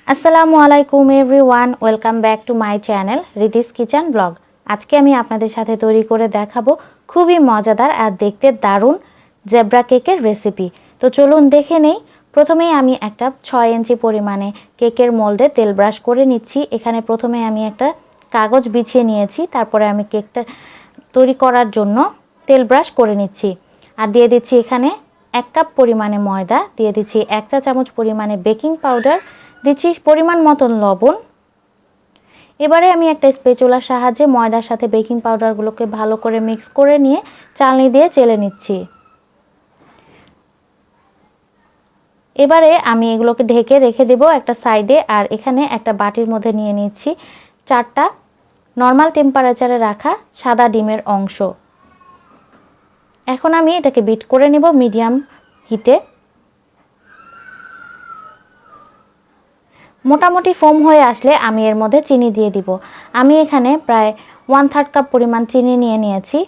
আসসালামু আলাইকুম everyone, welcome back to my channel হৃদিস কিচেন ব্লগ। আজকে আমি আপনাদের সাথে তৈরি করে দেখাবো খুবই মজাদার আর দেখতে দারুণ জেব্রা কেকের রেসিপি। তো চলুন দেখে নেই। প্রথমেই আমি একটা 6 ইঞ্চি পরিমাণে কেকের মোল্ডে তেল ব্রাশ করে নিচ্ছি। এখানে প্রথমে আমি একটা কাগজ বিছিয়ে নিয়েছি, তারপরে আমি কেকটা তৈরি করার জন্য তেল ব্রাশ করে নিচ্ছি। আর দিয়ে দিচ্ছি এখানে 1 কাপ পরিমাণে ময়দা, দিয়ে দিচ্ছি 1 চা চামচ পরিমাণে বেকিং পাউডার, দিচ্ছি পরিমাণ মতন লবণ। এবারে আমি একটা স্প্যাচুলার সাহায্যে ময়দার সাথে বেকিং পাউডারগুলোকে ভালো করে মিক্স করে নিয়ে চালনি দিয়ে চেলে নিচ্ছি। এবারে আমি এগুলোকে ঢেকে রেখে দেব একটা সাইডে। আর এখানে একটা বাটির মধ্যে নিয়ে নিচ্ছি 4টা নর্মাল টেম্পারেচারে রাখা সাদা ডিমের অংশ। এখন আমি এটাকে বিট করে নেব মিডিয়াম হিটে। মোটামুটি ফোম হয়ে আসলে আমি এর মধ্যে চিনি দিয়ে দিব। আমি এখানে প্রায় 1/3 কাপ পরিমাণ চিনি নিয়ে নিয়েছি।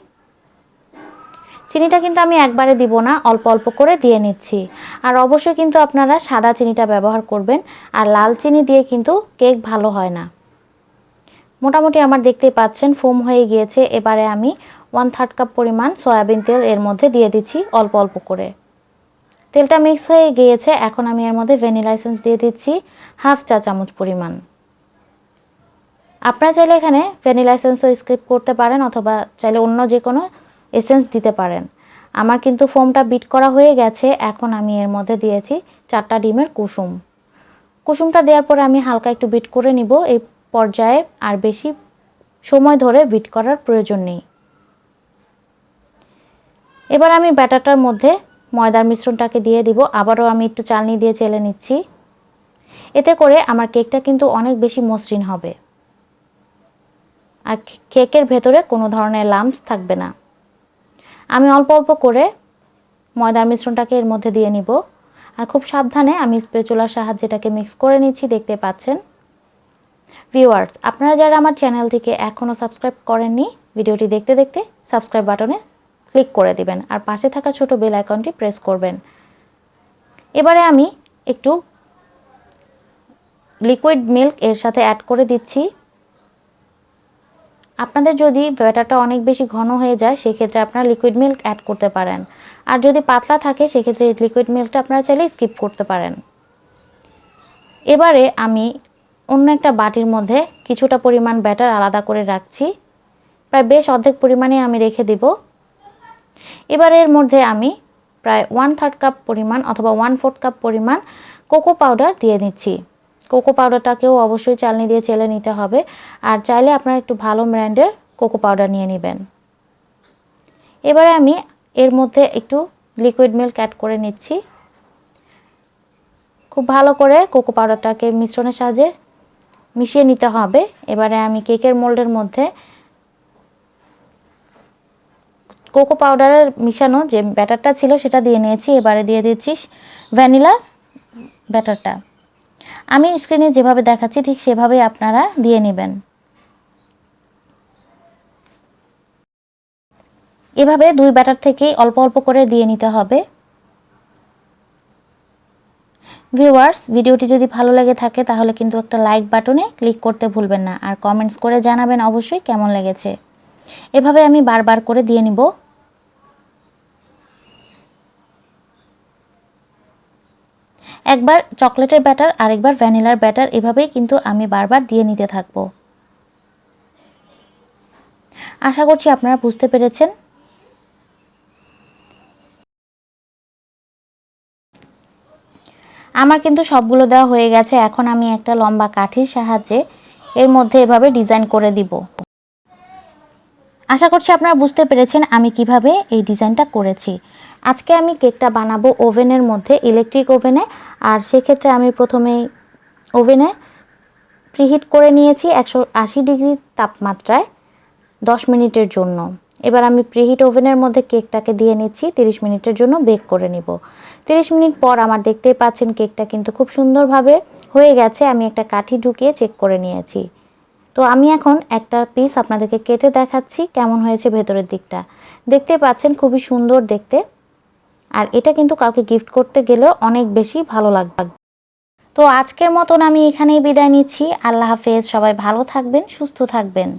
চিনিটা কিন্তু আমি একবারে দিব না, অল্প অল্প করে দিয়ে নিচ্ছি। আর অবশ্যই কিন্তু আপনারা সাদা চিনিটা ব্যবহার করবেন, আর লাল চিনি দিয়ে কিন্তু কেক ভালো হয় না। মোটামুটি আমার দেখতেই পাচ্ছেন ফোম হয়ে গিয়েছে। এবারে আমি 1/3 কাপ পরিমাণ সয়াবিন তেল এর মধ্যে দিয়ে দিচ্ছি অল্প অল্প করে। তেলটা মিক্স হয়ে গিয়েছে। এখন আমি এর মধ্যে ভ্যানিলা এসেন্স দিয়ে দিচ্ছি 1/2 চা চামচ পরিমাণ। আপনারা চাইলে এখানে ভ্যানিলা এসেন্সও স্কিপ করতে পারেন, অথবা চাইলে অন্য যে কোনো এসেন্স দিতে পারেন। আমার কিন্তু ফোমটা বিট করা হয়ে গেছে। এখন আমি এর মধ্যে দিয়েছি 4টা ডিমের কুসুম। কুসুমটা দেওয়ার পরে আমি হালকা একটু বিট করে নিব। এই পর্যায়ে আর বেশি সময় ধরে বিট করার প্রয়োজন নেই। এবার আমি ব্যাটারটার মধ্যে ময়দার মিশ্রণটাকে দিয়ে দিব। আবারও আমি একটু চালনি দিয়ে চেলে নিচ্ছি। এতে করে আমার কেকটা কিন্তু অনেক বেশি মসৃণ হবে, আর কেকের ভেতরে কোনো ধরনের লাম্পস থাকবে না। আমি অল্প অল্প করে ময়দার মিশ্রণটাকে এর মধ্যে দিয়ে নিব। আর খুব সাবধানে আমি স্প্যাচুলার সাহায্যে এটাকে মিক্স করে নিচ্ছি, দেখতে পাচ্ছেন। ভিউয়ার্স, আপনারা যারা আমার চ্যানেলটিকে এখনও সাবস্ক্রাইব করেননি, ভিডিওটি দেখতে দেখতে সাবস্ক্রাইব বাটনে ক্লিক করে দিবেন, আর পাশে থাকা ছোট বেল আইকনটি প্রেস করবেন। এবারে আমি একটু লিকুইড মিল্ক এর সাথে অ্যাড করে দিচ্ছি। আপনাদের যদি ব্যাটারটা অনেক বেশি ঘন হয়ে যায়, সেক্ষেত্রে আপনারা লিকুইড মিল্ক অ্যাড করতে পারেন। আর যদি পাতলা থাকে, সেক্ষেত্রে লিকুইড মিল্কটা আপনারা চাইলে স্কিপ করতে পারেন। এবারে আমি অন্য একটা বাটির মধ্যে কিছুটা পরিমাণ ব্যাটার আলাদা করে রাখছি। প্রায় বেশ অর্ধেক পরিমাণে আমি রেখে দেব। এবারে এর মধ্যে আমি প্রায় 1/3 কাপ পরিমাণ অথবা 1/4 কাপ পরিমাণ কোকো পাউডার দিয়ে নিচ্ছি। কোকো পাউডারটাকেও অবশ্যই চালনি দিয়ে চেলে নিতে হবে, আর চাইলে আপনারা একটু ভালো ব্র্যান্ডের কোকো পাউডার নিয়ে নেবেন। এবারে আমি এর মধ্যে একটু লিকুইড মিল্ক অ্যাড করে নিচ্ছি। খুব ভালো করে কোকো পাউডারটাকে মিশ্রণের সাহায্যে মিশিয়ে নিতে হবে। এবারে আমি কেকের মোল্ডের মধ্যে কোকো পাউডারের মিশানো যে ব্যাটারটা ছিল সেটা দিয়ে নিয়েছি। এবারে দিয়ে দিচ্ছি ভ্যানিলা ব্যাটারটা। আমি স্ক্রিনে যেভাবে দেখাচ্ছি ঠিক সেভাবেই আপনারা দিয়ে নেবেন। এভাবে দুই ব্যাটার থেকেই অল্প অল্প করে দিয়ে নিতে হবে। ভিউয়ার্স, ভিডিওটি যদি ভালো লেগে থাকে তাহলে কিন্তু একটা লাইক বাটনে ক্লিক করতে ভুলবেন না, আর কমেন্টস করে জানাবেন অবশ্যই কেমন লেগেছে। এভাবে আমি বারবার করে দিয়ে নিব। একবার চকলেটের ব্যাটার আর একবার ভ্যানিলার ব্যাটার, এভাবেই কিন্তু আমি বারবার দিয়ে নিতে থাকবো। আশা করছি আপনারা বুঝতে পেরেছেন। আমার কিন্তু সবগুলো দেওয়া হয়ে গেছে। এখন আমি একটা লম্বা কাঠির সাহায্যে এর মধ্যে এভাবে ডিজাইন করে দিব। আশা করছি আপনারা বুঝতে পেরেছেন আমি কিভাবে এই ডিজাইনটা করেছি। আজকে আমি কেকটা বানাবো ওভেনের মধ্যে, ইলেকট্রিক ওভেনে। আর সেক্ষেত্রে আমি প্রথমেই ওভেনে প্রিহিট করে নিয়েছি 180 ডিগ্রি তাপমাত্রায় 10 মিনিটের জন্য। এবার আমি প্রিহিট ওভেনের মধ্যে কেকটাকে দিয়ে নিচ্ছি 30 মিনিটের জন্য বেক করে নিব। 30 মিনিট পর আমার দেখতেই পাচ্ছেন কেকটা কিন্তু খুব সুন্দরভাবে হয়ে গেছে। আমি একটা কাঠি ঢুকিয়ে চেক করে নিয়েছি। তো আমি এখন একটা পিস আপনাদেরকে কেটে দেখাচ্ছি কেমন হয়েছে ভেতরের দিকটা। দেখতে পাচ্ছেন খুবই সুন্দর দেখতে, আর এটা কিন্তু কাউকে গিফট করতে গেলেও অনেক বেশি ভালো লাগবে। তো আজকের মতন আমি এখানেই বিদায় নিচ্ছি। আল্লাহ হাফেজ, সবাই ভালো থাকবেন, সুস্থ থাকবেন।